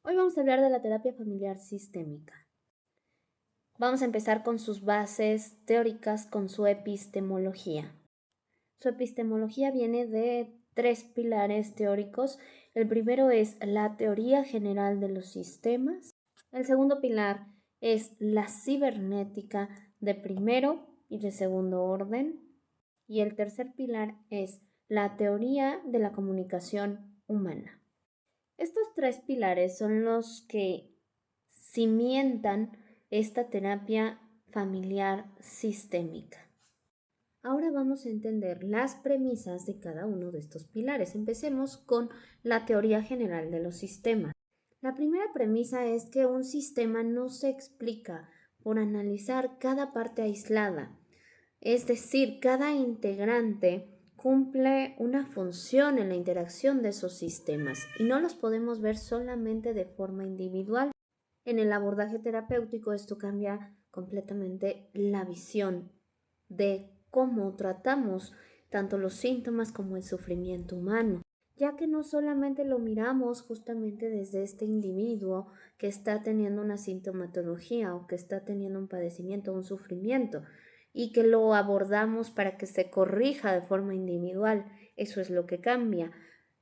Hoy vamos a hablar de la terapia familiar sistémica. Vamos a empezar con sus bases teóricas, con su epistemología. Su epistemología viene de 3 pilares teóricos. El primero es la teoría general de los sistemas. El segundo pilar es la cibernética de primero y de segundo orden. Y el tercer pilar es la teoría de la comunicación humana. Estos 3 pilares son los que cimientan esta terapia familiar sistémica. Ahora vamos a entender las premisas de cada uno de estos pilares. Empecemos con la teoría general de los sistemas. La primera premisa es que un sistema no se explica por analizar cada parte aislada, es decir, cada integrante cumple una función en la interacción de esos sistemas y no los podemos ver solamente de forma individual. En el abordaje terapéutico esto cambia completamente la visión de cómo tratamos tanto los síntomas como el sufrimiento humano, ya que no solamente lo miramos justamente desde este individuo que está teniendo una sintomatología o que está teniendo un padecimiento o un sufrimiento y que lo abordamos para que se corrija de forma individual. Eso es lo que cambia.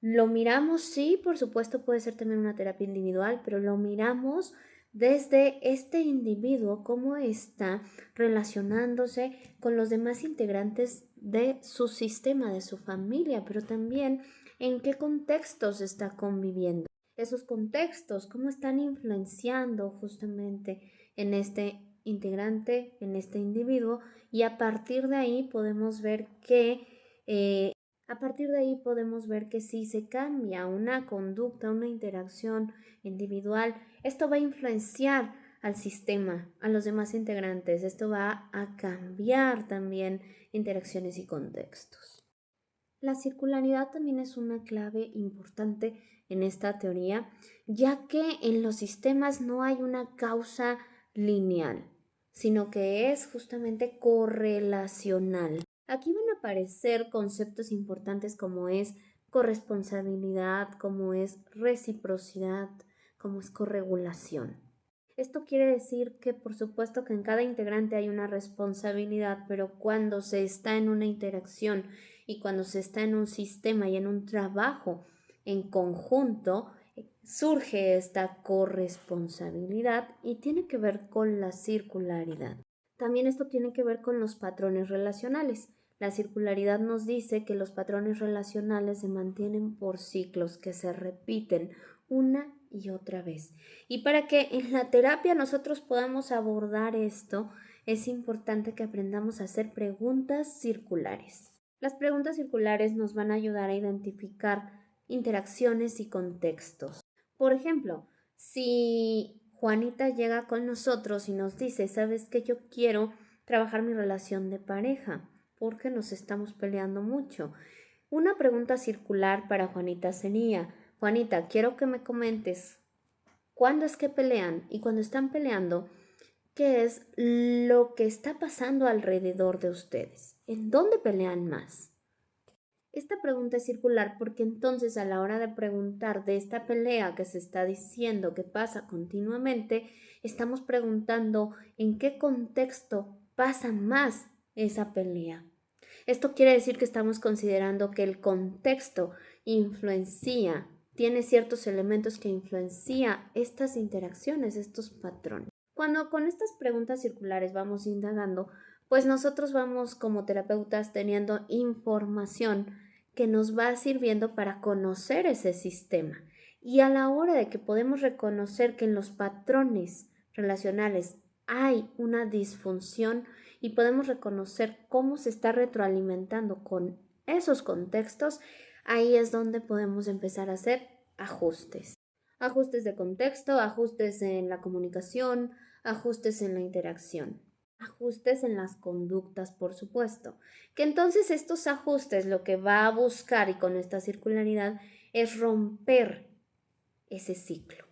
Lo miramos, sí, por supuesto puede ser también una terapia individual, pero lo miramos desde este individuo, cómo está relacionándose con los demás integrantes de su sistema, de su familia, pero también en qué contextos está conviviendo. Esos contextos, cómo están influenciando justamente en este integrante, en este individuo, y a partir de ahí podemos ver que si se cambia una conducta, una interacción individual, esto va a influenciar al sistema, a los demás integrantes. Esto va a cambiar también interacciones y contextos. La circularidad también es una clave importante en esta teoría, ya que en los sistemas no hay una causa lineal, sino que es justamente correlacional. Aquí van a aparecer conceptos importantes como es corresponsabilidad, como es reciprocidad, como es corregulación. Esto quiere decir que por supuesto que en cada integrante hay una responsabilidad, pero cuando se está en una interacción y cuando se está en un sistema y en un trabajo en conjunto, surge esta corresponsabilidad y tiene que ver con la circularidad. También esto tiene que ver con los patrones relacionales. La circularidad nos dice que los patrones relacionales se mantienen por ciclos que se repiten una y otra vez. Y para que en la terapia nosotros podamos abordar esto, es importante que aprendamos a hacer preguntas circulares. Las preguntas circulares nos van a ayudar a identificar interacciones y contextos. Por ejemplo, si Juanita llega con nosotros y nos dice, ¿sabes qué? Yo quiero trabajar mi relación de pareja porque nos estamos peleando mucho. Una pregunta circular para Juanita sería, Juanita, quiero que me comentes cuándo es que pelean y cuando están peleando, ¿qué es lo que está pasando alrededor de ustedes? ¿En dónde pelean más? Esta pregunta es circular porque entonces a la hora de preguntar de esta pelea que se está diciendo que pasa continuamente, estamos preguntando en qué contexto pasa más esa pelea. Esto quiere decir que estamos considerando que el contexto influencia, tiene ciertos elementos que influencia estas interacciones, estos patrones. Cuando con estas preguntas circulares vamos indagando, pues nosotros vamos como terapeutas teniendo información que nos va sirviendo para conocer ese sistema. Y a la hora de que podemos reconocer que en los patrones relacionales hay una disfunción y podemos reconocer cómo se está retroalimentando con esos contextos, ahí es donde podemos empezar a hacer ajustes. Ajustes de contexto, ajustes en la comunicación, ajustes en la interacción, ajustes en las conductas, por supuesto. Que entonces estos ajustes lo que va a buscar y con esta circularidad es romper ese ciclo,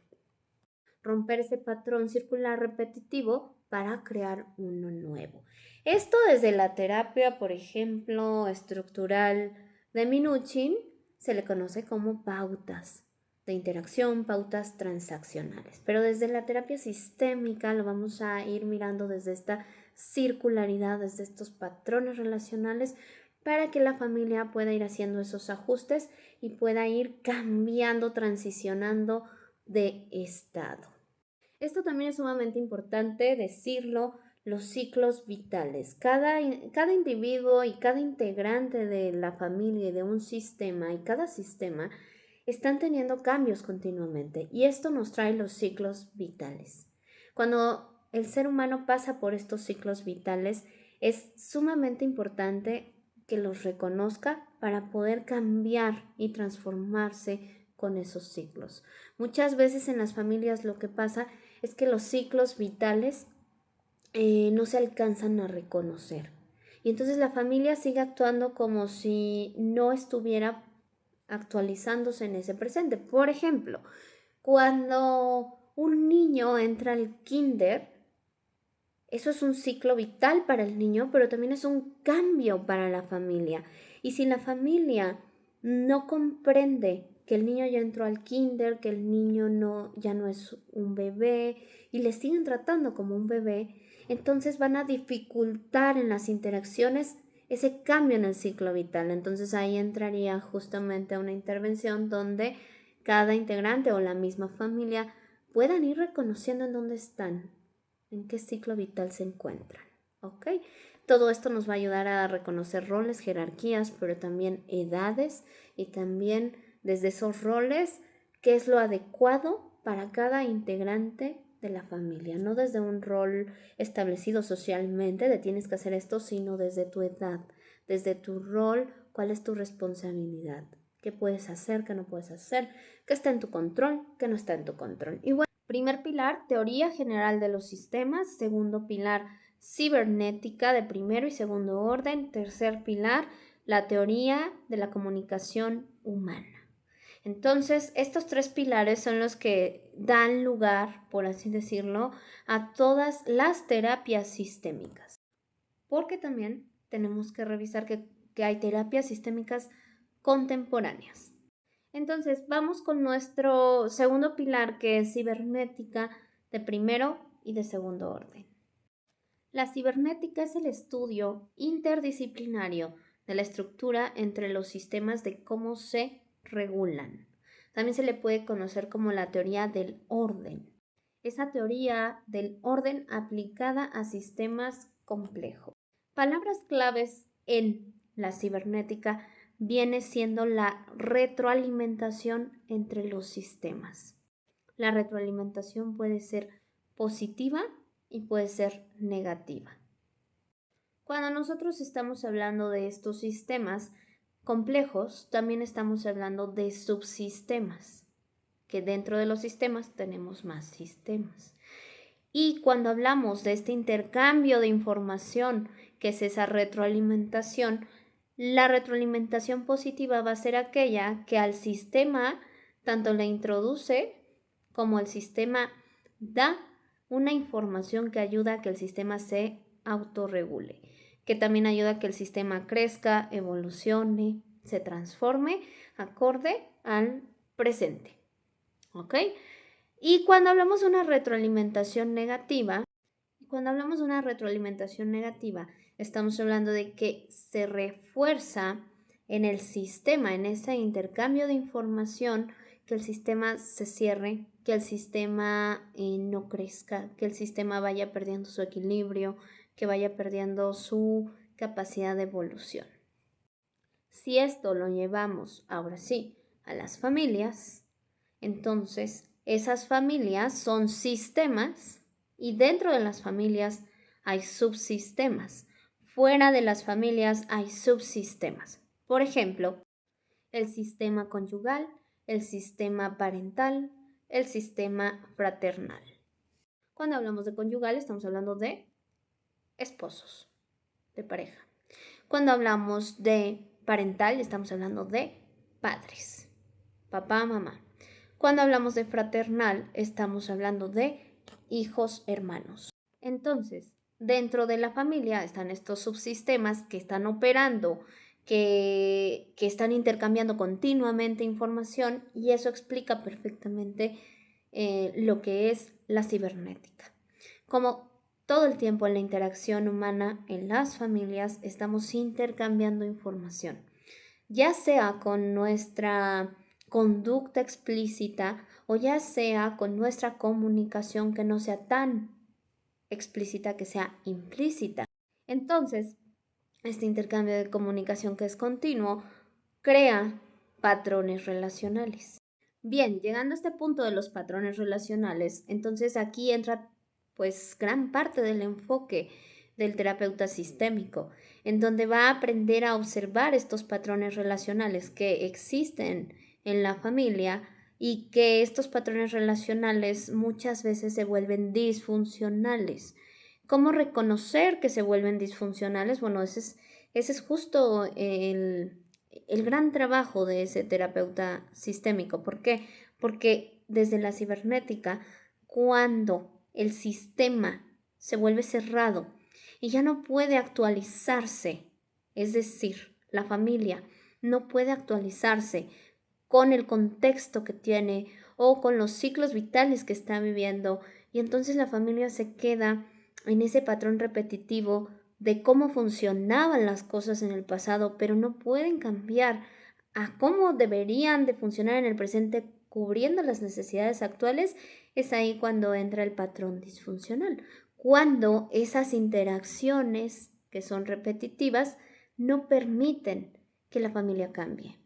romper ese patrón circular repetitivo para crear uno nuevo. Esto desde la terapia, por ejemplo, estructural de Minuchin, se le conoce como pautas. de interacción, pautas transaccionales. Pero desde la terapia sistémica lo vamos a ir mirando desde esta circularidad, desde estos patrones relacionales, para que la familia pueda ir haciendo esos ajustes y pueda ir cambiando, transicionando de estado. Esto también es sumamente importante decirlo, los ciclos vitales. Cada individuo y cada integrante de la familia y de un sistema y cada sistema están teniendo cambios continuamente y esto nos trae los ciclos vitales. Cuando el ser humano pasa por estos ciclos vitales, es sumamente importante que los reconozca para poder cambiar y transformarse con esos ciclos. Muchas veces en las familias lo que pasa es que los ciclos vitales no se alcanzan a reconocer. Y entonces la familia sigue actuando como si no estuviera actualizándose en ese presente. Por ejemplo, cuando un niño entra al kinder, eso es un ciclo vital para el niño, pero también es un cambio para la familia. Y si la familia no comprende que el niño ya entró al kinder, que el niño ya no es un bebé y le siguen tratando como un bebé, entonces van a dificultar en las interacciones ese cambio en el ciclo vital. Entonces ahí entraría justamente una intervención donde cada integrante o la misma familia puedan ir reconociendo en dónde están, en qué ciclo vital se encuentran. ¿Ok? Todo esto nos va a ayudar a reconocer roles, jerarquías, pero también edades y también desde esos roles qué es lo adecuado para cada integrante de la familia, no desde un rol establecido socialmente de tienes que hacer esto, sino desde tu edad, desde tu rol, cuál es tu responsabilidad, qué puedes hacer, qué no puedes hacer, qué está en tu control, qué no está en tu control. Y bueno, primer pilar, teoría general de los sistemas. Segundo pilar, cibernética de primero y segundo orden. Tercer pilar, la teoría de la comunicación humana. Entonces, estos tres pilares son los que dan lugar, por así decirlo, a todas las terapias sistémicas. Porque también tenemos que revisar que hay terapias sistémicas contemporáneas. Entonces, vamos con nuestro segundo pilar, que es cibernética de primero y de segundo orden. La cibernética es el estudio interdisciplinario de la estructura entre los sistemas de cómo se regulan. También se le puede conocer como la teoría del orden. Esa teoría del orden aplicada a sistemas complejos. Palabras claves en la cibernética viene siendo la retroalimentación entre los sistemas. La retroalimentación puede ser positiva y puede ser negativa. Cuando nosotros estamos hablando de estos sistemas complejos, también estamos hablando de subsistemas, que dentro de los sistemas tenemos más sistemas. Y cuando hablamos de este intercambio de información, que es esa retroalimentación, la retroalimentación positiva va a ser aquella que al sistema tanto le introduce como el sistema da una información que ayuda a que el sistema se autorregule, que también ayuda a que el sistema crezca, evolucione, se transforme acorde al presente. ¿Ok? Y cuando hablamos de una retroalimentación negativa, estamos hablando de que se refuerza en el sistema, en ese intercambio de información, que el sistema se cierre, que el sistema no crezca, que el sistema vaya perdiendo su equilibrio, que vaya perdiendo su capacidad de evolución. Si esto lo llevamos ahora sí a las familias, entonces esas familias son sistemas y dentro de las familias hay subsistemas. Fuera de las familias hay subsistemas. Por ejemplo, el sistema conyugal, el sistema parental, el sistema fraternal. Cuando hablamos de conyugal estamos hablando de esposos, de pareja. Cuando hablamos de parental estamos hablando de padres, papá, mamá. Cuando hablamos de fraternal estamos hablando de hijos, hermanos. Entonces, dentro de la familia están estos subsistemas que están operando, que están intercambiando continuamente información y eso explica perfectamente lo que es la cibernética. Como todo el tiempo en la interacción humana, en las familias, estamos intercambiando información, ya sea con nuestra conducta explícita o ya sea con nuestra comunicación que no sea tan explícita, que sea implícita. Entonces, este intercambio de comunicación que es continuo crea patrones relacionales. Bien, llegando a este punto de los patrones relacionales, entonces aquí entra pues gran parte del enfoque del terapeuta sistémico, en donde va a aprender a observar estos patrones relacionales que existen en la familia y que estos patrones relacionales muchas veces se vuelven disfuncionales. ¿Cómo reconocer que se vuelven disfuncionales? Bueno, ese es justo el gran trabajo de ese terapeuta sistémico. ¿Por qué? Porque desde la cibernética, cuando el sistema se vuelve cerrado y ya no puede actualizarse, es decir, la familia no puede actualizarse con el contexto que tiene o con los ciclos vitales que está viviendo, y entonces la familia se queda en ese patrón repetitivo de cómo funcionaban las cosas en el pasado, pero no pueden cambiar a cómo deberían de funcionar en el presente cubriendo las necesidades actuales. Es ahí cuando entra el patrón disfuncional, cuando esas interacciones que son repetitivas no permiten que la familia cambie,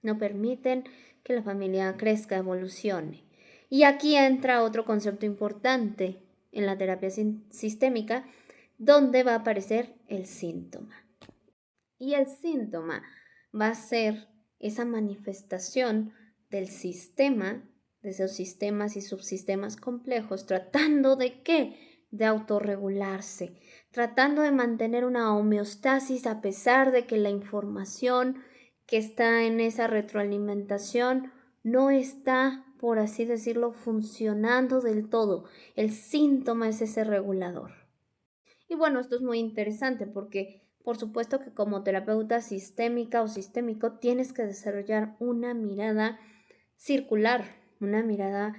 no permiten que la familia crezca, evolucione. Y aquí entra otro concepto importante en la terapia sistémica, donde va a aparecer el síntoma. Y el síntoma va a ser esa manifestación del sistema, de esos sistemas y subsistemas complejos, tratando de ¿qué? De autorregularse, tratando de mantener una homeostasis a pesar de que la información que está en esa retroalimentación no está, por así decirlo, funcionando del todo. El síntoma es ese regulador. Y bueno, esto es muy interesante porque por supuesto que como terapeuta sistémica o sistémico tienes que desarrollar una mirada circular, una mirada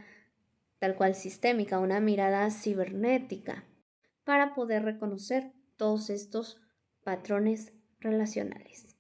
tal cual sistémica, una mirada cibernética, para poder reconocer todos estos patrones relacionales.